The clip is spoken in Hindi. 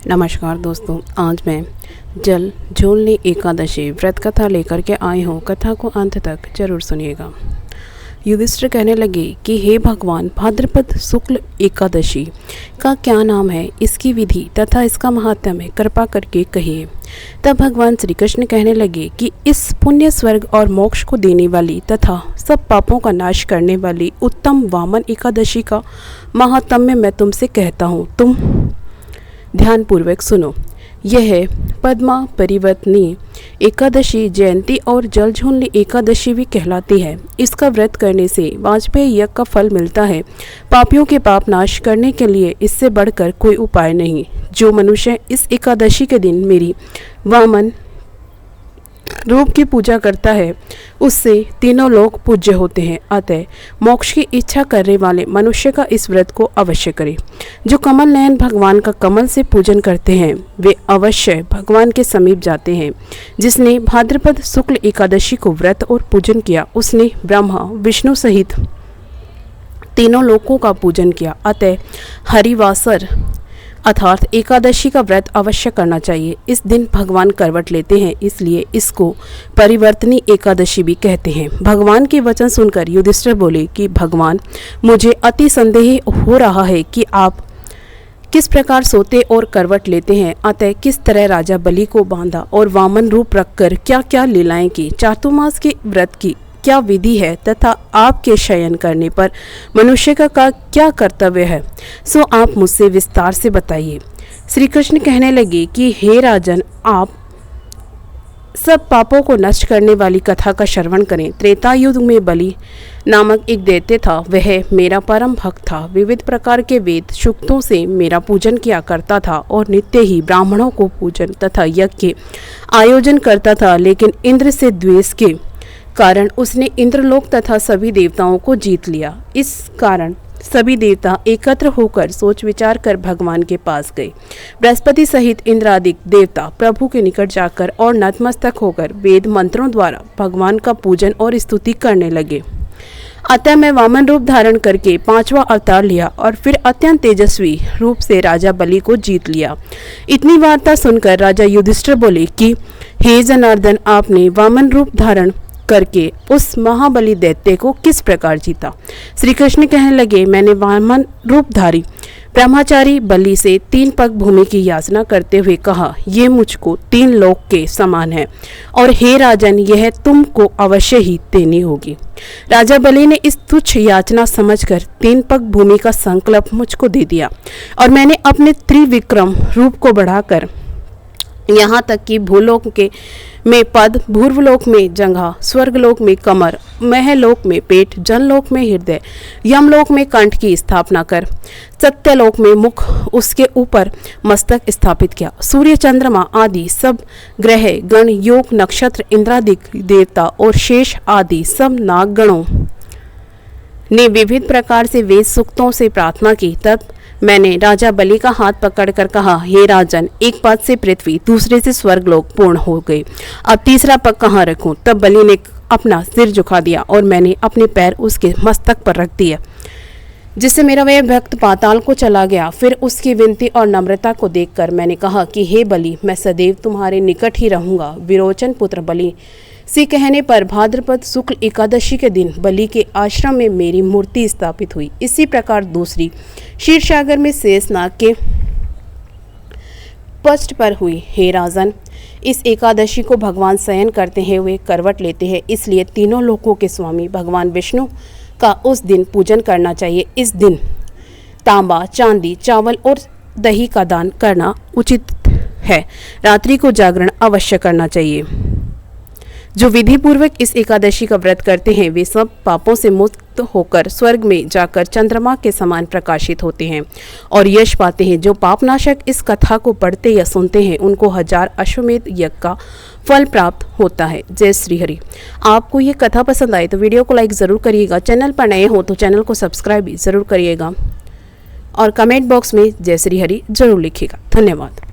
नमस्कार दोस्तों, आज मैं जल झूलनी एकादशी व्रत कथा लेकर के आई हूँ। कथा को अंत तक जरूर सुनिएगा। युधिष्ठिर कहने लगे कि हे भगवान, भाद्रपद शुक्ल एकादशी का क्या नाम है, इसकी विधि तथा इसका महात्म्य कृपा करके कहिए। तब भगवान श्री कृष्ण कहने लगे कि इस पुण्य स्वर्ग और मोक्ष को देने वाली तथा सब पापों का नाश करने वाली उत्तम वामन एकादशी का महात्म्य मैं तुमसे कहता हूँ, तुम ध्यानपूर्वक सुनो। यह है पद्मा परिवर्तनी एकादशी, जयंती और जलझूलनी एकादशी भी कहलाती है। इसका व्रत करने से वाजपेयी यज्ञ का फल मिलता है। पापियों के पाप नाश करने के लिए इससे बढ़कर कोई उपाय नहीं। जो मनुष्य इस एकादशी के दिन मेरी वामन रूप की पूजा करता है, उससे तीनों लोग पूज्य होते हैं। अतः मोक्ष की इच्छा करने वाले मनुष्य का इस व्रत को अवश्य करे। जो कमल नयन भगवान का कमल से पूजन करते हैं, वे अवश्य भगवान के समीप जाते हैं। जिसने भाद्रपद शुक्ल एकादशी को व्रत और पूजन किया, उसने ब्रह्मा विष्णु सहित तीनों लोकों का पूजन किया। अतः हरिवासर अर्थात एकादशी का व्रत अवश्य करना चाहिए। इस दिन भगवान करवट लेते हैं, इसलिए इसको परिवर्तनी एकादशी भी कहते हैं। भगवान के वचन सुनकर युधिष्ठिर बोले कि भगवान, मुझे अति संदेह हो रहा है कि आप किस प्रकार सोते और करवट लेते हैं। अतः किस तरह राजा बलि को बांधा और वामन रूप रखकर क्या क्या लीलाएं की, चातुर्मास के व्रत की क्या विधि है तथा आपके शयन करने पर मनुष्य का क्या कर्तव्य है, सो आप मुझसे विस्तार से बताइए। श्री कृष्ण कहने लगे कि हे राजन, आप सब पापों को नष्ट करने वाली कथा का श्रवण करें। त्रेता युग में बलि नामक एक दैत्य था। वह मेरा परम भक्त था। विविध प्रकार के वेद सूक्तों से मेरा पूजन किया करता था और नित्य ही ब्राह्मणों को पूजन तथा यज्ञ के आयोजन करता था। लेकिन इंद्र से द्वेष के कारण उसने इंद्रलोक तथा सभी देवताओं को जीत लिया। इस कारण सभी देवता एकत्र होकर सोच विचार कर भगवान के पास गए। बृहस्पति सहित इंद्रादिक देवता प्रभु के निकट जाकर और नतमस्तक होकर वेद मंत्रों द्वारा भगवान का पूजन और स्तुति करने लगे। अतः मैं वामन रूप धारण करके 5वां अवतार लिया और फिर अत्यंत तेजस्वी रूप से राजा बलि को जीत लिया। इतनी वार्ता सुनकर राजा युधिष्ठिर बोले कि हे जनार्दन, आपने वामन रूप धारण करके उस महाबली दैत्य को किस प्रकार जीता। श्री कृष्ण कहने लगे, मैंने वामन रूपधारी ब्रह्मचारी बलि से 3 पग भूमि की याचना करते हुए कहा, ये मुझको 3 लोक के समान है और हे राजन, यह तुमको अवश्य ही देनी होगी। राजा बलि ने इस तुच्छ याचना समझकर 3 पग भूमि का संकल्प मुझको दे दिया और मैंने अपने त्रिविक्रम रूप को बढ़ाकर यहाँ तक कि भूलोक में पद, भूर्वलोक में जंघा, स्वर्गलोक में कमर, महलोक में पेट, जनलोक में हृदय, यमलोक में कंठ की स्थापना कर सत्यलोक में मुख, उसके ऊपर मस्तक स्थापित किया। सूर्य, चंद्रमा आदि सब ग्रह, गण, योग, नक्षत्र, इंद्रादिक देवता और शेष आदि सब नाग गणों ने विविध प्रकार से वेद सूक्तों से प्रार्थना की। तब मैंने राजा बलि का हाथ पकड़कर कहा, हे राजन, एक पद से पृथ्वी, दूसरे से स्वर्गलोक पूर्ण हो गए। अब तीसरा पग कहाँ रखूं? तब बलि ने अपना सिर झुका दिया और मैंने अपने पैर उसके मस्तक पर रख दिया, जिससे मेरा वह भक्त पाताल को चला गया। फिर उसकी विनती और नम्रता को देखकर मैंने कहा कि हे बलि, मैं सदैव तुम्हारे निकट ही रहूंगा। विरोचन पुत्र बलि से कहने पर भाद्रपद शुक्ल एकादशी के दिन बलि के आश्रम में मेरी मूर्ति स्थापित हुई। इसी प्रकार दूसरी क्षीरसागर में शेषनाग के पृष्ठ पर हुई। हे राजन, इस एकादशी को भगवान शयन करते हैं, वे करवट लेते हैं, इसलिए तीनों लोकों के स्वामी भगवान विष्णु का उस दिन पूजन करना चाहिए। इस दिन तांबा, चांदी, चावल और दही का दान करना उचित है। रात्रि को जागरण अवश्य करना चाहिए। जो विधि पूर्वक इस एकादशी का व्रत करते हैं, वे सब पापों से मुक्त होकर स्वर्ग में जाकर चंद्रमा के समान प्रकाशित होते हैं और यश पाते हैं। जो पापनाशक इस कथा को पढ़ते या सुनते हैं, उनको 1000 अश्वमेध यज्ञ का फल प्राप्त होता है। जय श्री हरि। आपको ये कथा पसंद आए तो वीडियो को लाइक ज़रूर करिएगा। चैनल पर नए हो तो चैनल को सब्सक्राइब ज़रूर करिएगा और कमेंट बॉक्स में जय श्री हरि जरूर लिखिएगा। धन्यवाद।